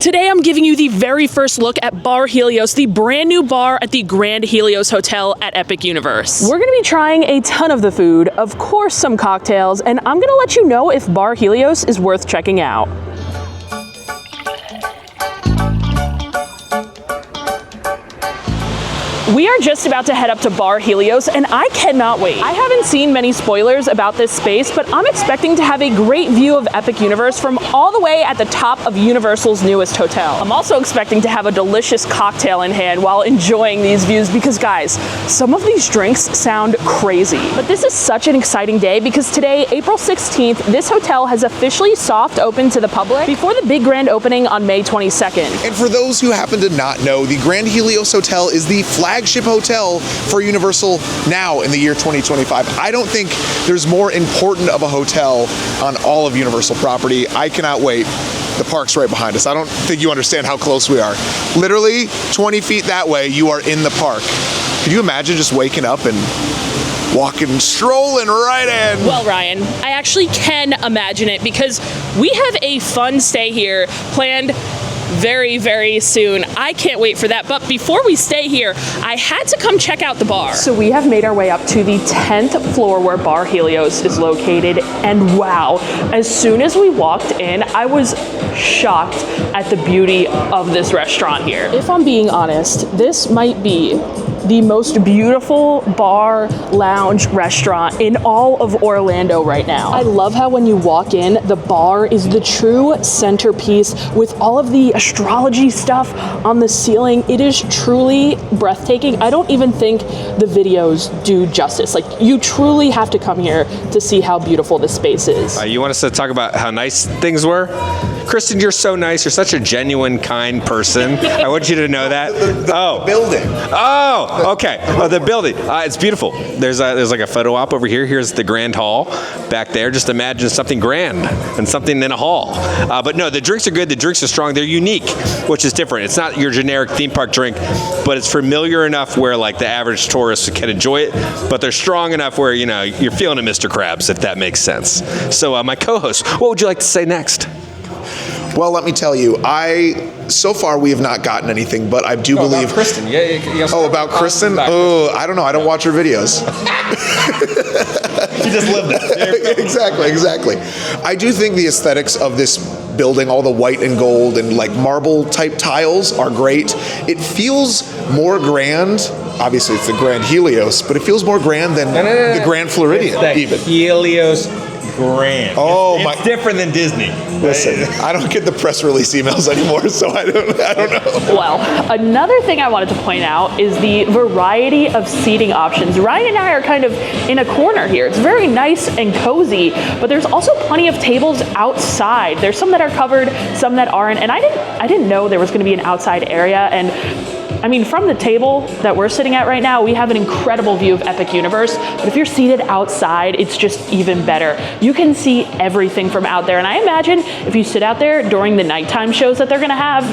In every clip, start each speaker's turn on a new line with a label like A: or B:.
A: Today I'm giving you the very first look at Bar Helios, the brand new bar at the Grand Helios Hotel at Epic Universe. We're gonna be trying a ton of the food, of course some cocktails, and I'm gonna let you know if Bar Helios is worth checking out. We are just about to head up to Bar Helios, and I cannot wait. I haven't seen many spoilers about this space, but I'm expecting to have a great view of Epic Universe from all the way at the top of Universal's newest hotel. I'm also expecting to have a delicious cocktail in hand while enjoying these views because, guys, some of these drinks sound crazy. But this is such an exciting day because today, April 16th, this hotel has officially soft opened to the public before the big grand opening on May 22nd.
B: And for those who happen to not know, the Grand Helios Hotel is the flagship hotel for Universal now in the year 2025. I don't think there's more important of a hotel on all of Universal property. I cannot wait. The park's right behind us. I don't think you understand how close we are. Literally 20 feet that way, you are in the park. Could you imagine just waking up and walking, strolling right in?
A: Well, Ryan, I actually can imagine it because we have a fun stay here planned very, very soon. I can't wait for that. But before we stay here, I had to come check out the bar. So we have made our way up to the 10th floor where Bar Helios is located. And wow, as soon as we walked in, I was shocked at the beauty of this restaurant here. If I'm being honest, this might be the most beautiful bar, lounge, restaurant in all of Orlando right now. I love how when you walk in, the bar is the true centerpiece with all of the astrology stuff on the ceiling. It is truly breathtaking. I don't even think the videos do justice. Like, you truly have to come here to see how beautiful this space is.
C: You want us to talk about how nice things were? Kristen, you're so nice. You're such a genuine, kind person. I want you to know that.
B: The building.
C: Oh, okay. Oh, the building. It's beautiful. There's like a photo op over here. Here's the Grand Hall back there. Just imagine something grand and something in a hall. But no, the drinks are good. The drinks are strong. They're unique, which is different. It's not your generic theme park drink, but it's familiar enough where like the average tourist can enjoy it. But they're strong enough where, you know, you're feeling a Mr. Krabs, if that makes sense. So my co-host, what would you like to say next?
B: Well, let me tell you, so far we have not gotten anything, but I do believe...
C: About Kristen.
B: About Kristen? Oh, I don't know. I don't watch her videos.
C: You just lived it.
B: Exactly. I do think the aesthetics of this building, all the white and gold and like marble type tiles are great. It feels more grand. Obviously, it's the Grand Helios, but it feels more grand than the Grand Floridian, even.
C: Helios Grand.
B: It's
C: different than Disney.
B: Listen, I don't get the press release emails anymore, so I don't know.
A: Well, another thing I wanted to point out is the variety of seating options. Ryan and I are kind of in a corner here. It's very nice and cozy, but there's also plenty of tables outside. There's some that are covered, some that aren't, and I didn't know there was going to be an outside area. And I mean, from the table that we're sitting at right now, we have an incredible view of Epic Universe, but if you're seated outside, it's just even better. You can see everything from out there, and I imagine if you sit out there during the nighttime shows that they're gonna have,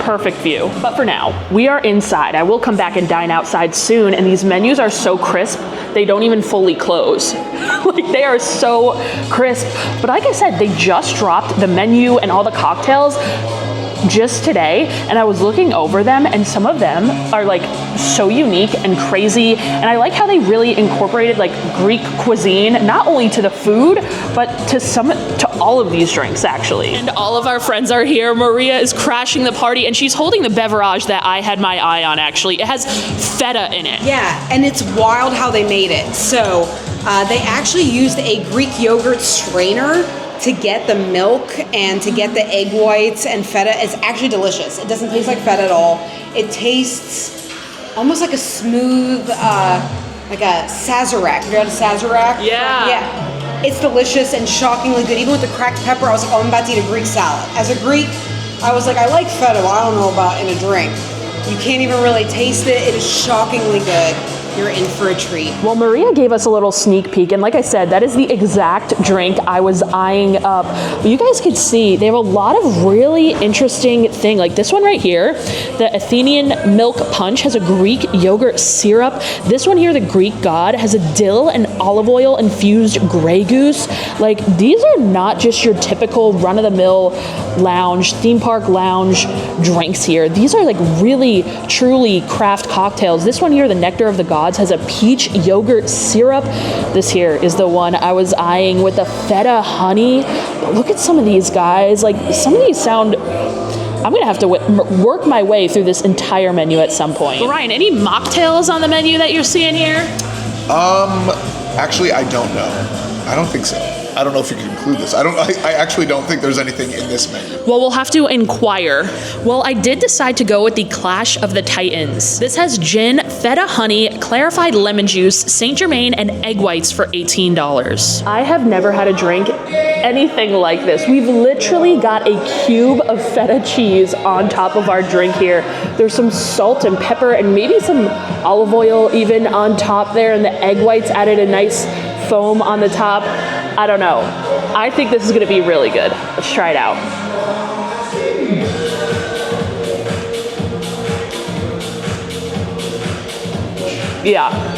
A: perfect view. But for now, we are inside. I will come back and dine outside soon, and these menus are so crisp, they don't even fully close. Like, they are so crisp. But like I said, they just dropped the menu and all the cocktails just today, and I was looking over them, and some of them are like so unique and crazy, and I like how they really incorporated like Greek cuisine, not only to the food, but to all of these drinks actually. And all of our friends are here. Maria is crashing the party, and she's holding the beverage that I had my eye on actually. It has feta in it.
D: Yeah, and it's wild how they made it. So they actually used a Greek yogurt strainer to get the milk and to get the egg whites and feta. It's actually delicious. It doesn't taste like feta at all. It tastes almost like a smooth, like a Sazerac. You had a Sazerac?
A: Yeah.
D: Yeah. It's delicious and shockingly good. Even with the cracked pepper, I was like, oh, I'm about to eat a Greek salad. As a Greek, I was like, I like feta, but I don't know about in a drink. You can't even really taste it. It is shockingly good. you're in for a treat.
A: Well, Maria gave us a little sneak peek, and like I said, that is the exact drink I was eyeing up. You guys can see they have a lot of really interesting things. Like this one right here, the Athenian milk punch has a Greek yogurt syrup. This one here, the Greek god, has a dill and olive oil infused Grey Goose. Like, these are not just your typical run-of-the-mill lounge, theme park lounge drinks here. These are like really, truly craft cocktails. This one here, the Nectar of the Gods, has a peach yogurt syrup. This here is the one I was eyeing with the feta honey. But look at some of these guys. Like, some of these sound... I'm gonna have to work my way through this entire menu at some point. Ryan, any mocktails on the menu that you're seeing here?
B: Actually, I don't know. I don't think so. I don't know if you can include this. I actually don't think there's anything in this menu.
A: Well, we'll have to inquire. Well, I did decide to go with the Clash of the Titans. This has gin, feta honey, clarified lemon juice, Saint Germain, and egg whites for $18. I have never had a drink anything like this. We've literally got a cube of feta cheese on top of our drink here. There's some salt and pepper and maybe some olive oil even on top there, and the egg whites added a nice foam on the top. I don't know. I think this is gonna be really good. Let's try it out. Yeah.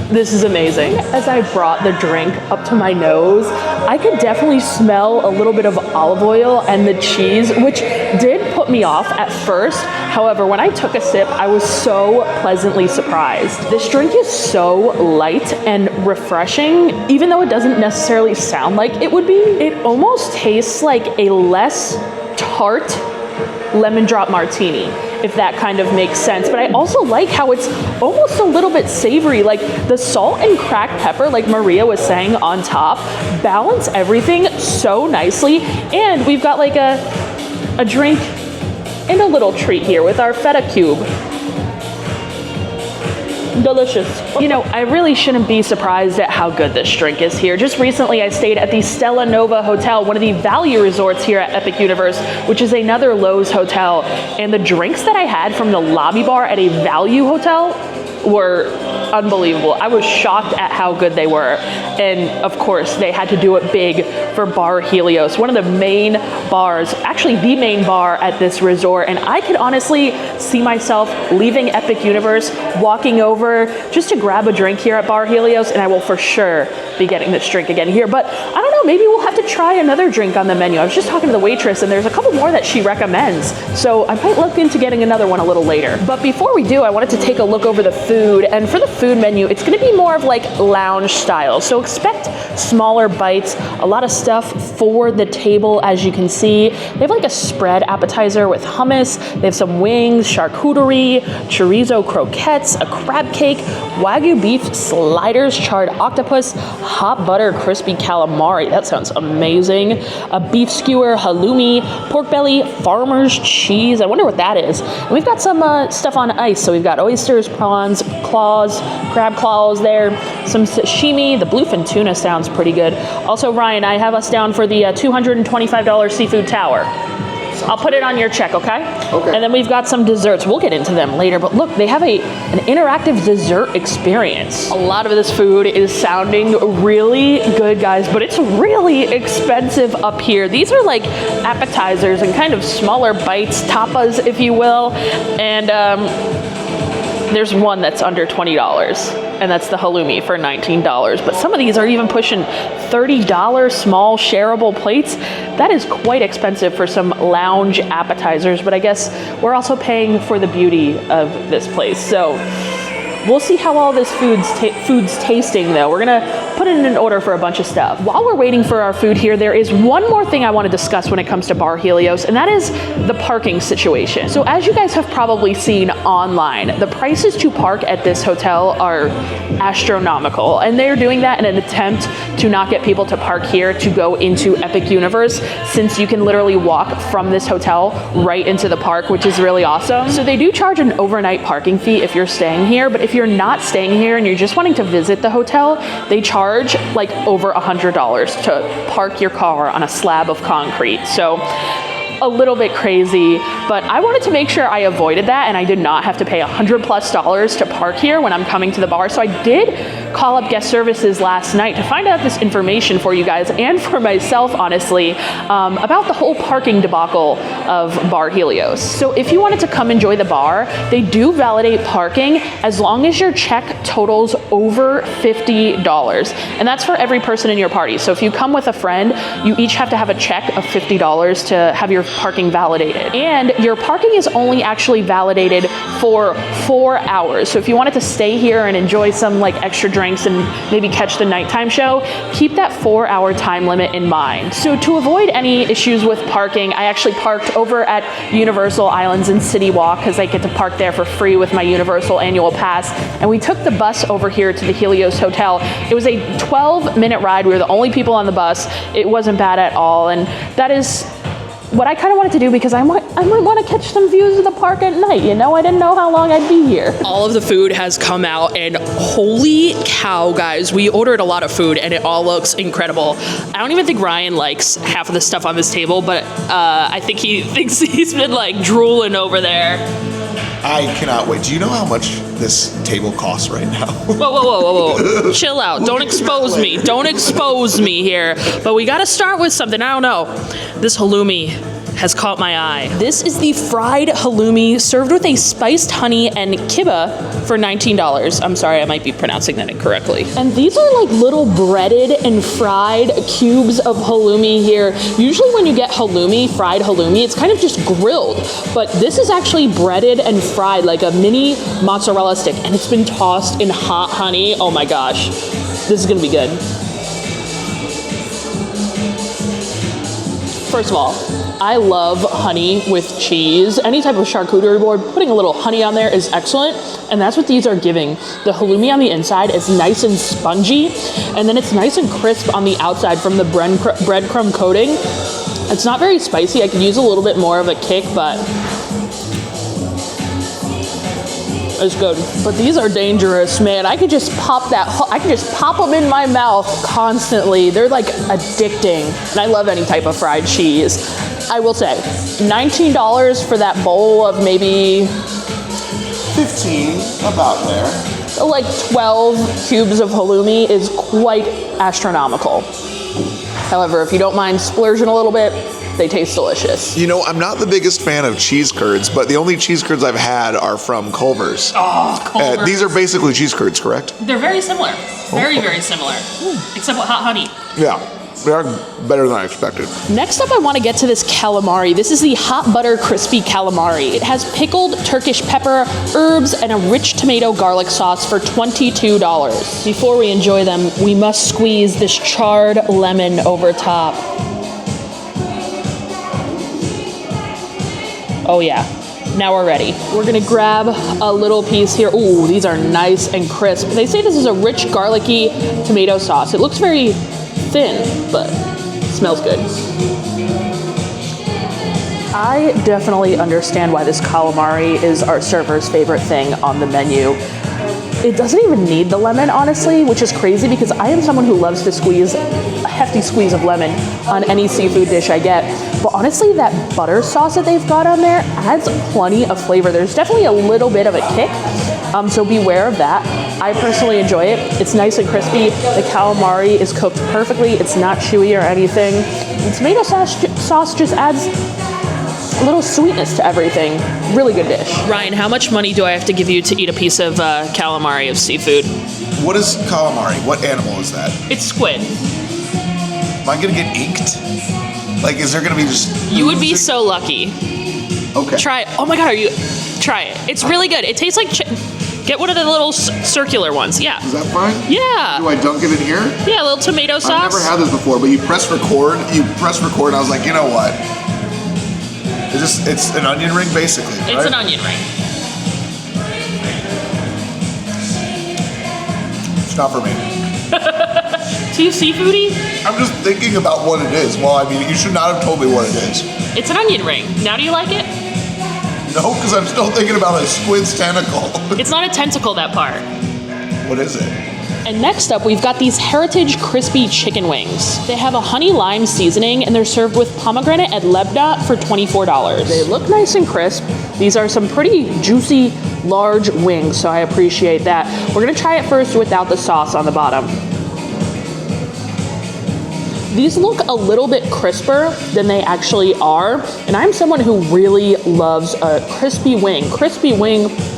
A: This is amazing. As I brought the drink up to my nose, I could definitely smell a little bit of olive oil and the cheese, which did put me off at first. However, when I took a sip, I was so pleasantly surprised. This drink is so light and refreshing, even though it doesn't necessarily sound like it would be. It almost tastes like a less tart lemon drop martini, if that kind of makes sense. But I also like how it's almost a little bit savory. Like the salt and cracked pepper, like Maria was saying on top, balance everything so nicely. And we've got like a drink and a little treat here with our feta cube. Delicious. You know, I really shouldn't be surprised at how good this drink is here. Just recently I stayed at the Stella Nova Hotel, one of the value resorts here at Epic Universe, which is another Lowe's hotel. And the drinks that I had from the lobby bar at a value hotel were unbelievable. I was shocked at how good they were. And of course, they had to do it big for Bar Helios, one of the main bars, actually the main bar at this resort. And I could honestly see myself leaving Epic Universe, walking over just to grab a drink here at Bar Helios, and I will for sure be getting this drink again here. But I don't know, maybe we'll have to try another drink on the menu. I was just talking to the waitress, and there's a couple more that she recommends. So I might look into getting another one a little later. But before we do, I wanted to take a look over the food. And for the food menu, it's gonna be more of like lounge style. So expect smaller bites, a lot of stuff for the table, as you can see. They have like a spread appetizer with hummus. They have some wings, charcuterie, chorizo croquettes, a crab cake, Wagyu beef sliders, charred octopus, hot butter crispy calamari. That sounds amazing. A beef skewer, halloumi, pork belly, farmer's cheese. I wonder what that is. And we've got some stuff on ice. So we've got oysters, prawns, claws, crab claws there, some sashimi. The bluefin tuna sounds pretty good. Also, Ryan, I have us down for the $225 seafood tower. I'll put it on your check, okay?
B: Okay.
A: And then we've got some desserts. We'll get into them later, but look, they have an interactive dessert experience. A lot of this food is sounding really good, guys, but it's really expensive up here. These are like appetizers and kind of smaller bites, tapas, if you will. And there's one that's under $20, and that's the halloumi for $19. But some of these are even pushing $30 small shareable plates. That is quite expensive for some lounge appetizers, but I guess we're also paying for the beauty of this place. So we'll see how all this food's tasting, though. We're gonna put it in an order for a bunch of stuff. While we're waiting for our food here, there is one more thing I want to discuss when it comes to Bar Helios, and that is the parking situation. So as you guys have probably seen online, the prices to park at this hotel are astronomical, and they're doing that in an attempt to not get people to park here to go into Epic Universe, since you can literally walk from this hotel right into the park, which is really awesome. So they do charge an overnight parking fee if you're staying here, but if you're not staying here and you're just wanting to visit the hotel, they charge like over $100 to park your car on a slab of concrete. So a little bit crazy, but I wanted to make sure I avoided that and I did not have to pay $100+ to park here when I'm coming to the bar. So I did call up guest services last night to find out this information for you guys and for myself, honestly, about the whole parking debacle of Bar Helios. So if you wanted to come enjoy the bar, they do validate parking as long as your check totals over $50. And that's for every person in your party. So if you come with a friend, you each have to have a check of $50 to have your parking validated. And your parking is only actually validated for 4 hours. So if you wanted to stay here and enjoy some like extra drinks and maybe catch the nighttime show, keep that 4-hour time limit in mind. So to avoid any issues with parking, I actually parked over at Universal Islands and City Walk because I get to park there for free with my Universal annual pass. And we took the bus over here to the Helios Hotel. It was a 12-minute ride. We were the only people on the bus. It wasn't bad at all. And that is what I kind of wanted to do because I might want to catch some views of the park at night. You know, I didn't know how long I'd be here.
E: All of the food has come out and holy cow, guys, we ordered a lot of food and it all looks incredible. I don't even think Ryan likes half of the stuff on this table, but I think he thinks he's been like drooling over there.
B: I cannot wait. Do you know how much this table costs right now?
E: Whoa. Chill out. Don't expose me. Don't expose me here. But we got to start with something. I don't know. This halloumi has caught my eye. This is the fried halloumi served with a spiced honey and kibbeh for $19. I'm sorry, I might be pronouncing that incorrectly. And these are like little breaded and fried cubes of halloumi here. Usually when you get halloumi, fried halloumi, it's kind of just grilled, but this is actually breaded and fried like a mini mozzarella stick, and it's been tossed in hot honey. Oh my gosh, this is gonna be good. First of all, I love honey with cheese. Any type of charcuterie board, putting a little honey on there is excellent. And that's what these are giving. The halloumi on the inside is nice and spongy. And then it's nice and crisp on the outside from the breadcrumb coating. It's not very spicy. I could use a little bit more of a kick, but it's good. But these are dangerous, man. I could just pop them in my mouth constantly. They're like addicting. And I love any type of fried cheese. I will say, $19 for that bowl of maybe
B: 15, about there.
A: Like 12 cubes of halloumi is quite astronomical. However, if you don't mind splurging a little bit, they taste delicious.
B: You know, I'm not the biggest fan of cheese curds, but the only cheese curds I've had are from Culver's.
E: Oh, Culver's.
B: These are basically cheese curds, correct?
E: They're very similar. Very, very similar. Except with hot honey.
B: Yeah, they are better than I expected.
A: Next up, I want to get to this calamari. This is the hot butter crispy calamari. It has pickled Turkish pepper, herbs, and a rich tomato garlic sauce for $22. Before we enjoy them, we must squeeze this charred lemon over top. Oh yeah, now we're ready. We're gonna grab a little piece here. Ooh, these are nice and crisp. They say this is a rich garlicky tomato sauce. It looks very thin, but smells good. I definitely understand why this calamari is our server's favorite thing on the menu. It doesn't even need the lemon, honestly, which is crazy because I am someone who loves to squeeze a hefty squeeze of lemon on any seafood dish I get. But honestly, that butter sauce that they've got on there adds plenty of flavor. There's definitely a little bit of a kick, so beware of that. I personally enjoy it. It's nice and crispy. The calamari is cooked perfectly. It's not chewy or anything. The tomato sauce just adds a little sweetness to everything. Really good dish.
E: Ryan, how much money do I have to give you to eat a piece of calamari of seafood?
B: What is calamari? What animal is that?
E: It's squid.
B: Am I gonna get inked? Like, is there gonna be just...
E: You would be so lucky.
B: Okay.
E: Try it. Oh my god, try it. It's really good. It tastes like get one of the little circular ones. Yeah.
B: Is that fine?
E: Yeah.
B: Do I dunk it in here?
E: Yeah, a little tomato sauce.
B: I've never had this before, but you press record, and I was like, you know what? It's an onion ring, basically.
E: It's
B: right?
E: an onion ring.
B: It's not for me.
E: Too seafoody?
B: I'm just thinking about what it is. Well, I mean, you should not have told me what it is.
E: It's an onion ring. Now do you like it?
B: No, because I'm still thinking about a squid's tentacle.
E: It's not a tentacle, that part.
B: What is it?
E: And next up, we've got these Heritage Crispy Chicken Wings. They have a honey lime seasoning and they're served with pomegranate and lebna for $24.
A: They look nice and crisp. These are some pretty juicy, large wings, so I appreciate that. We're gonna try it first without the sauce on the bottom. These look a little bit crisper than they actually are, and I'm someone who really loves a crispy wing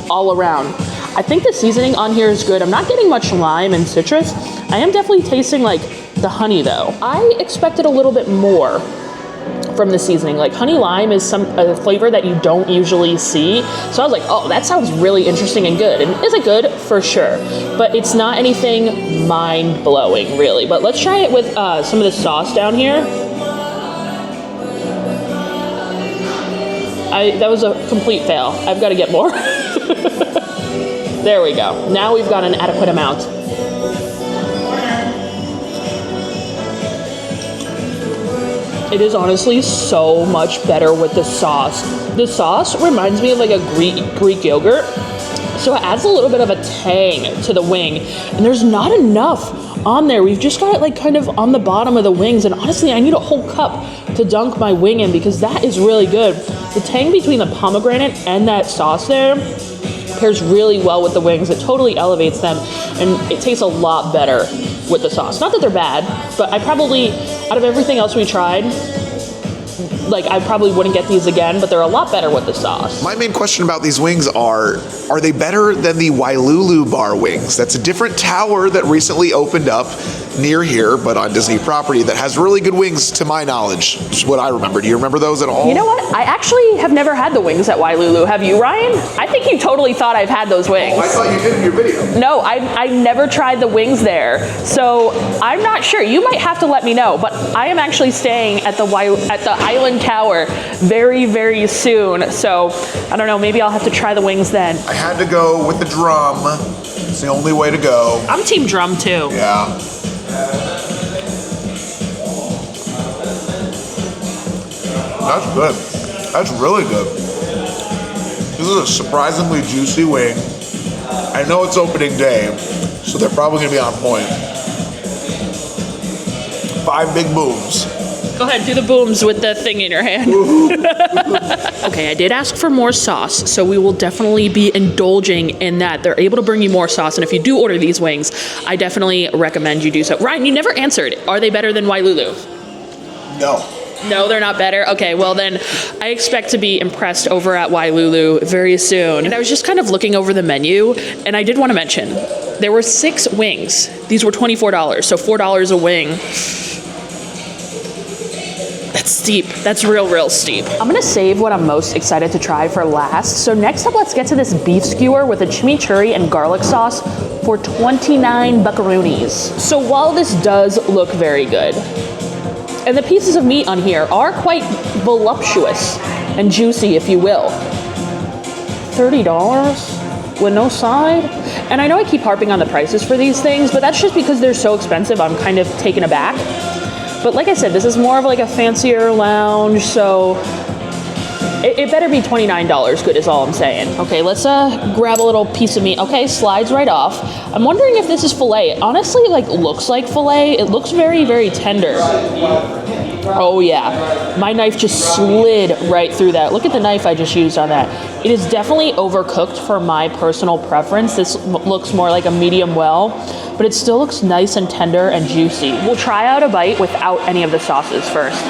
A: all around. I think the seasoning on here is good. I'm not getting much lime and citrus. I am definitely tasting like the honey though. I expected a little bit more from the seasoning. Like honey lime is a flavor that you don't usually see. So I was like, oh, that sounds really interesting and good. And is it good? For sure. But it's not anything mind-blowing really. But let's try it with some of the sauce down here. That was a complete fail. I've got to get more. There we go. Now we've got an adequate amount. It is honestly so much better with the sauce. The sauce reminds me of like a Greek yogurt, so it adds a little bit of a tang to the wing, and there's not enough on there. We've just got it like kind of on the bottom of the wings, and honestly, I need a whole cup to dunk my wing in because that is really good. The tang between the pomegranate and that sauce there pairs really well with the wings. It totally elevates them, and it tastes a lot better with the sauce. Not that they're bad, but I probably, out of everything else we tried, like I probably wouldn't get these again, but they're a lot better with the sauce.
B: My main question about these wings are they better than the Wailulu bar wings? That's a different tower that recently opened up near here, but on Disney property, that has really good wings to my knowledge. Is what I remember. Do you remember those at all?
A: You know what? I actually have never had the wings at Wailulu. Have you, Ryan? I think you totally thought I've had those wings.
B: I thought you did in your video.
A: No, I never tried the wings there. So I'm not sure. You might have to let me know, but I am actually staying at the Island Tower very, very soon. So I don't know, maybe I'll have to try the wings then.
B: I had to go with the drum. It's the only way to go.
E: I'm team drum too.
B: Yeah. That's good. That's really good. This is a surprisingly juicy wing. I know it's opening day, so they're probably gonna be on point. 5 big booms.
E: Go ahead, do the booms with the thing in your hand. Okay, I did ask for more sauce, so we will definitely be indulging in that. They're able to bring you more sauce, and if you do order these wings, I definitely recommend you do so. Ryan, you never answered. Are they better than Wailulu?
B: No.
E: No, they're not better? Okay, well then, I expect to be impressed over at Wailulu very soon. And I was just kind of looking over the menu, and I did want to mention, there were 6 wings. These were $24, so $4 a wing. That's steep. That's real steep.
A: I'm gonna save what I'm most excited to try for last. So next up, let's get to this beef skewer with a chimichurri and garlic sauce for 29 buckaroonies. So while this does look very good, and the pieces of meat on here are quite voluptuous and juicy, if you will, $30 with no side? And I know I keep harping on the prices for these things, but that's just because they're so expensive, I'm kind of taken aback. But like I said, this is more of like a fancier lounge, so it better be $29 good is all I'm saying. Okay, let's grab a little piece of meat. Okay, slides right off. I'm wondering if this is filet. It honestly, like, looks like filet. It looks very, very tender. Oh yeah, my knife just slid right through that. Look at the knife I just used on that. It is definitely overcooked for my personal preference. This looks more like a medium well, but it still looks nice and tender and juicy. We'll try out a bite without any of the sauces first.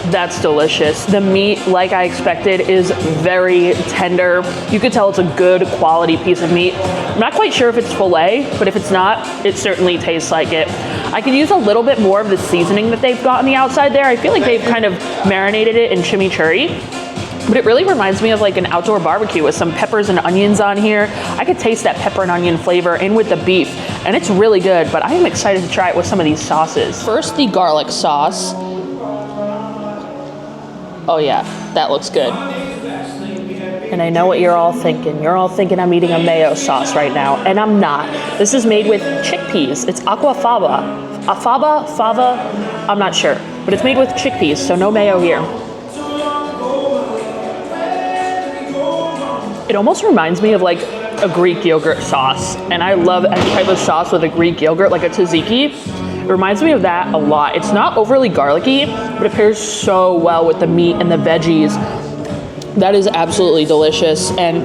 A: That's delicious. The meat, like I expected, is very tender. You could tell it's a good quality piece of meat. I'm not quite sure if it's filet, but if it's not, it certainly tastes like it. I could use a little bit more of the seasoning that they've got on the outside there. I feel like they've kind of marinated it in chimichurri, but it really reminds me of like an outdoor barbecue with some peppers and onions on here. I could taste that pepper and onion flavor in with the beef, and it's really good, but I am excited to try it with some of these sauces. First, the garlic sauce. Oh yeah, that looks good. And I know what you're all thinking. You're all thinking I'm eating a mayo sauce right now, and I'm not. This is made with chickpeas. It's aquafaba. Fava? I'm not sure. But it's made with chickpeas, so no mayo here. It almost reminds me of like like a Greek yogurt sauce, and I love any type of sauce with a Greek yogurt, like a tzatziki. It reminds me of that a lot. It's not overly garlicky, but it pairs so well with the meat and the veggies. That is absolutely delicious, and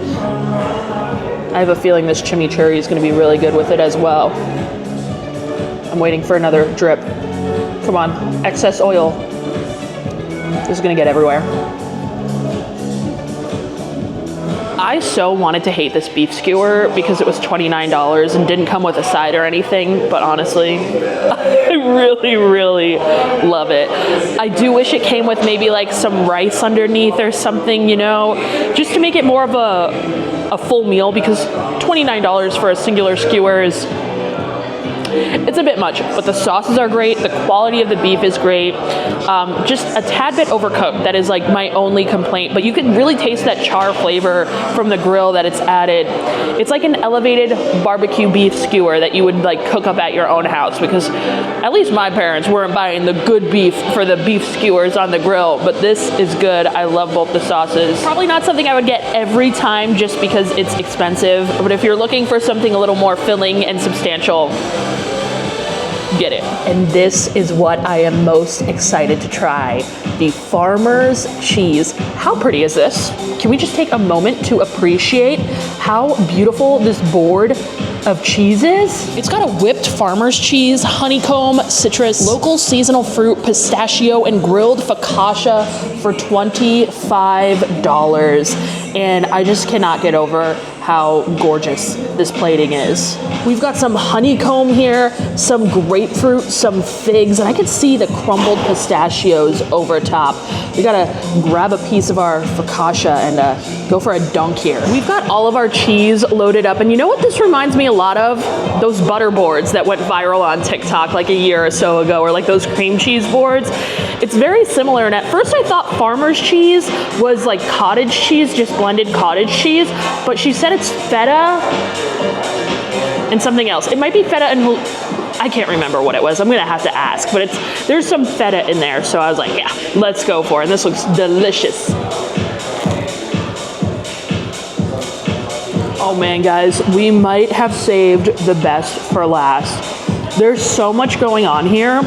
A: I have a feeling this chimichurri is going to be really good with it as well. I'm waiting for another drip. Come on, excess oil. This is going to get everywhere. I so wanted to hate this beef skewer because it was $29 and didn't come with a side or anything, but honestly, I really, really love it. I do wish it came with maybe like some rice underneath or something, you know, just to make it more of a full meal, because $29 for a singular skewer is, it's a bit much, but the sauces are great. The quality of the beef is great. Just a tad bit overcooked. That is like my only complaint, but you can really taste that char flavor from the grill that it's added. It's like an elevated barbecue beef skewer that you would like cook up at your own house, because at least my parents weren't buying the good beef for the beef skewers on the grill, but this is good. I love both the sauces. Probably not something I would get every time just because it's expensive, but if you're looking for something a little more filling and substantial, get it. And this is what I am most excited to try, the farmer's cheese. How pretty is this? Can we just take a moment to appreciate how beautiful this board of cheese is? It's got a whipped farmer's cheese, honeycomb, citrus, local seasonal fruit, pistachio, and grilled focaccia for $25. And I just cannot get over how gorgeous this plating is. We've got some honeycomb here, some grapefruit, some figs, and I can see the crumbled pistachios over top. We gotta grab a piece of our focaccia and go for a dunk here. We've got all of our cheese loaded up, and you know what this reminds me a lot of? Those butter boards that went viral on TikTok like a year or so ago, or like those cream cheese boards. It's very similar, and at first I thought farmer's cheese was like cottage cheese, just blended cottage cheese, but she said it's feta and something else. It might be feta and I can't remember what it was. I'm gonna have to ask, but there's some feta in there, so I was like, yeah, let's go for it. And this looks delicious. Oh man, guys, we might have saved the best for last. There's so much going on here,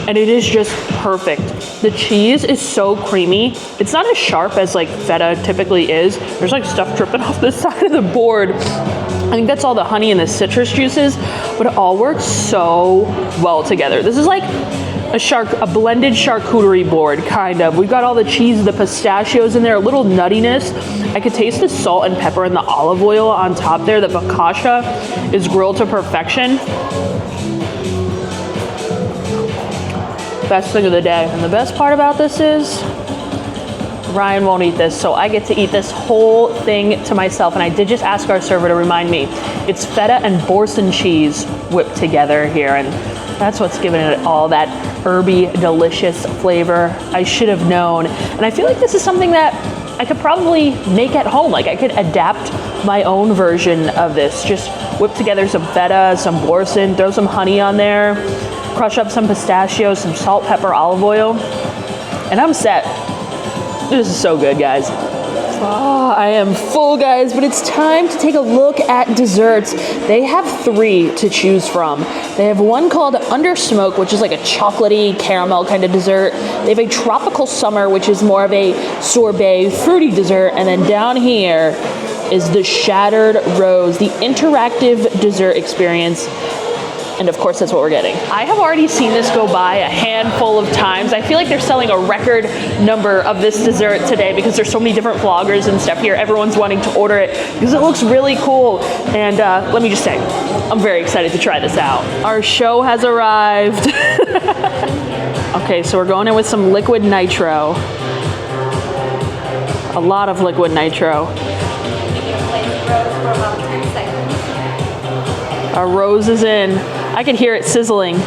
A: and it is just perfect. The cheese is so creamy. It's not as sharp as like feta typically is. There's like stuff dripping off the side of the board. I think that's all the honey and the citrus juices, but it all works so well together. This is like a blended charcuterie board, kind of. We've got all the cheese, the pistachios in there, a little nuttiness. I could taste the salt and pepper and the olive oil on top there. The focaccia is grilled to perfection. Best thing of the day. And the best part about this is Ryan won't eat this, so I get to eat this whole thing to myself. And I did just ask our server to remind me, it's feta and Boursin cheese whipped together here, and that's what's giving it all that herby, delicious flavor. I should have known. And I feel like this is something that I could probably make at home. Like I could adapt my own version of this. Just whip together some feta, some Boursin, throw some honey on there, crush up some pistachios, some salt, pepper, olive oil, and I'm set. This is so good, guys. Oh, I am full, guys, but it's time to take a look at desserts. They have 3 to choose from. They have one called Under Smoke, which is like a chocolatey caramel kind of dessert. They have a Tropical Summer, which is more of a sorbet fruity dessert. And then down here is the Shattered Rose, the interactive dessert experience. And of course, that's what we're getting. I have already seen this go by a handful of times. I feel like they're selling a record number of this dessert today because there's so many different vloggers and stuff here. Everyone's wanting to order it because it looks really cool. And let me just say, I'm very excited to try this out. Our show has arrived. Okay, so we're going in with some liquid nitro. A lot of liquid nitro. Our rose is in. I can hear it sizzling.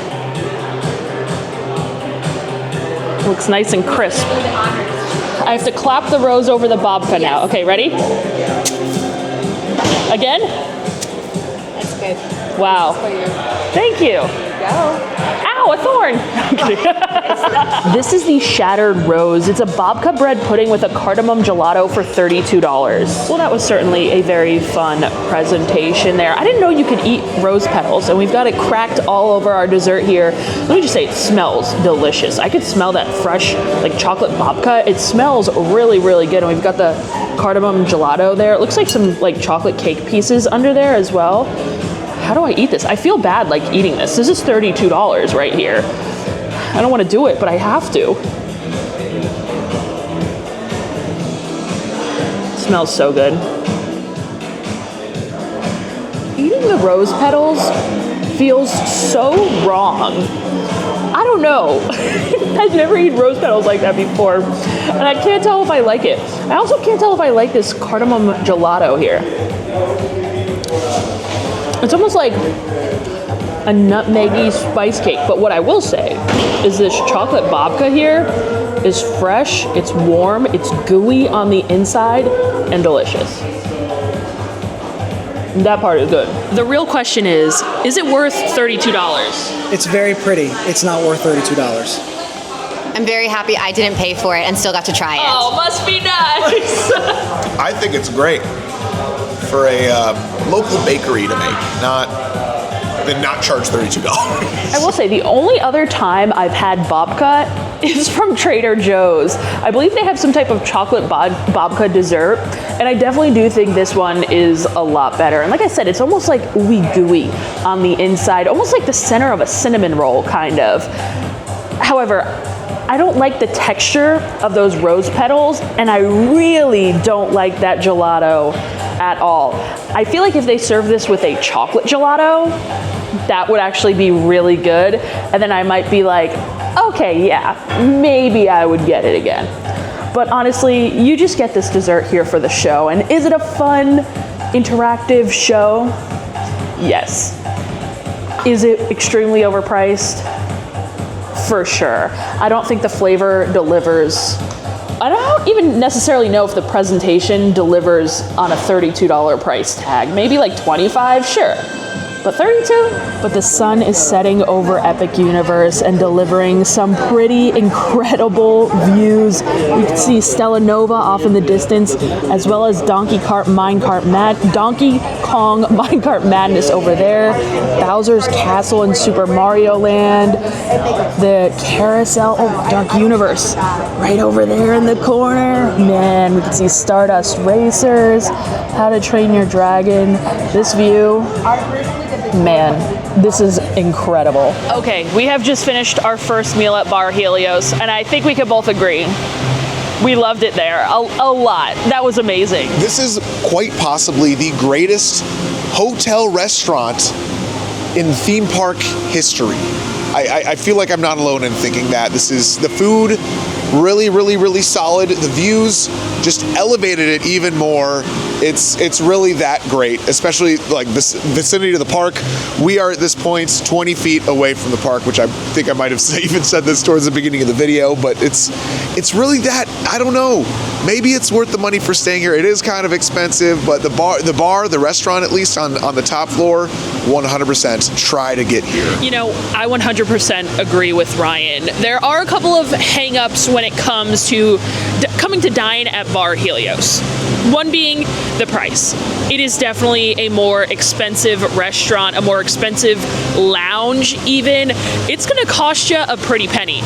A: Looks nice and crisp. I have to clap the rose over the babka now. Okay, ready? Again?
F: That's good.
A: Wow.
F: For you.
A: Thank you.
F: Go.
A: Ow! no, a thorn. I'm kidding. This is the Shattered Rose. It's a babka bread pudding with a cardamom gelato for $32. Well, that was certainly a very fun presentation there. I didn't know you could eat rose petals, and we've got it cracked all over our dessert here. Let me just say, it smells delicious. I could smell that fresh, like, chocolate babka. It smells really, really good, and we've got the cardamom gelato there. It looks like some, like, chocolate cake pieces under there as well. How do I eat this? I feel bad, like, eating this. This is $32 right here. I don't want to do it, but I have to. It smells so good. Eating the rose petals feels so wrong. I don't know. I've never eaten rose petals like that before, and I can't tell if I like it. I also can't tell if I like this cardamom gelato here. It's almost like a nutmeggy spice cake, but what I will say is this chocolate babka here is fresh, it's warm, it's gooey on the inside, and delicious. That part is good. The real question is it worth $32?
F: It's very pretty. It's not worth $32.
G: I'm very happy I didn't pay for it and still got to try it.
E: Oh, must be nice.
B: I think it's great for a local bakery to make, not charge $32.
A: I will say, the only other time I've had babka is from Trader Joe's. I believe they have some type of chocolate babka dessert, and I definitely do think this one is a lot better. And like I said, it's almost like ooey gooey on the inside, almost like the center of a cinnamon roll, kind of. However, I don't like the texture of those rose petals, and I really don't like that gelato at all. I feel like if they serve this with a chocolate gelato, that would actually be really good. And then I might be like, okay, yeah, maybe I would get it again. But honestly, you just get this dessert here for the show. And is it a fun, interactive show? Yes. Is it extremely overpriced? For sure. I don't think the flavor delivers. I don't even necessarily know if the presentation delivers on a $32 price tag. Maybe like $25, sure. But $32? But the sun is setting over Epic Universe and delivering some pretty incredible views. You can see Stella Nova off in the distance, as well as Donkey Kong Minecart Madness over there, Bowser's Castle in Super Mario Land, the Carousel, Dark Universe, right over there in the corner. Man, we can see Stardust Racers, How to Train Your Dragon. This view, man, this is incredible. Okay, we have just finished our first meal at Bar Helios, and I think we could both agree we loved it there a lot. That was amazing.
B: This is quite possibly the greatest hotel restaurant in theme park history. I feel like I'm not alone in thinking that. This is the food, really, really, really solid. The views just elevated it even more. It's really that great, especially like this vicinity to the park. We are at this point 20 feet away from the park, which I think I might have even said this towards the beginning of the video, but it's really that, I don't know. Maybe it's worth the money for staying here. It is kind of expensive, but the restaurant, at least on the top floor, 100% try to get here.
E: You know, I 100% agree with Ryan. There are a couple of hang-ups when it comes to coming to dine at Bar Helios. One being the price. It is definitely a more expensive restaurant, a more expensive lounge even. It's gonna cost you a pretty penny.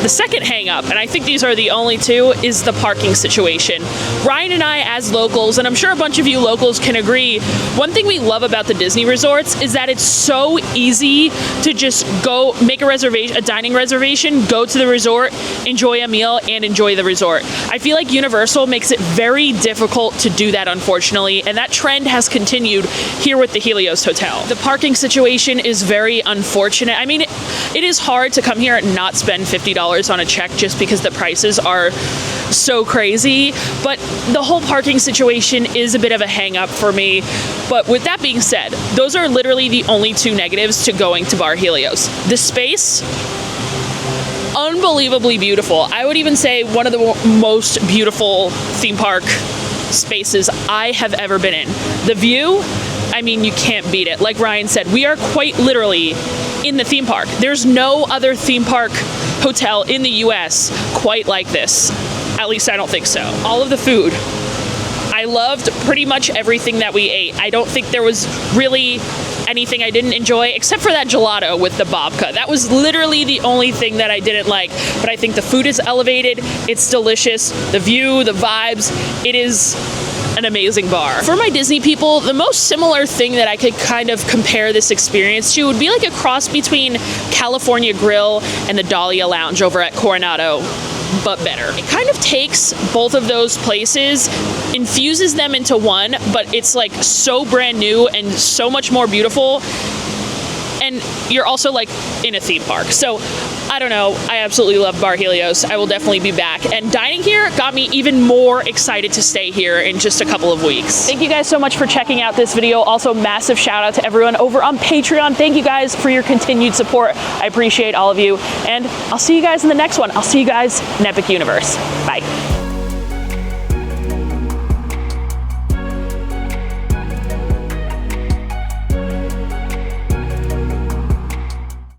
E: The second hang up, and I think these are the only two, is the parking situation. Ryan and I, as locals, and I'm sure a bunch of you locals can agree, one thing we love about the Disney resorts is that it's so easy to just go make a reservation, a dining reservation, go to the resort, enjoy a meal, and enjoy the resort. I feel like Universal makes it very difficult to do that, unfortunately, and that trend has continued here with the Helios Hotel. The parking situation is very unfortunate. I mean, it is hard to come here and not spend $50 on a check just because the prices are so crazy, but the whole parking situation is a bit of a hang up for me. But with that being said, those are literally the only two negatives to going to Bar Helios. The space, unbelievably beautiful. I would even say one of the most beautiful theme park spaces I have ever been in. The view, I mean, you can't beat it. Like Ryan said, we are quite literally in the theme park. There's no other theme park hotel in the US quite like this. At least I don't think so. All of the food, I loved pretty much everything that we ate. I don't think there was really anything I didn't enjoy except for that gelato with the babka. That was literally the only thing that I didn't like, but I think the food is elevated, it's delicious, the view, the vibes, it is an amazing bar. For my Disney people, the most similar thing that I could kind of compare this experience to would be like a cross between California Grill and the Dahlia Lounge over at Coronado, but better. It kind of takes both of those places, infuses them into one, but it's like so brand new and so much more beautiful, and you're also like in a theme park. So I don't know, I absolutely love Bar Helios. I will definitely be back, and dining here got me even more excited to stay here in just a couple of weeks. Thank you guys so much for checking out this video. Also, massive shout out to everyone over on Patreon. Thank you guys for your continued support. I appreciate all of you, and I'll see you guys in the next one. I'll see you guys in Epic Universe. Bye.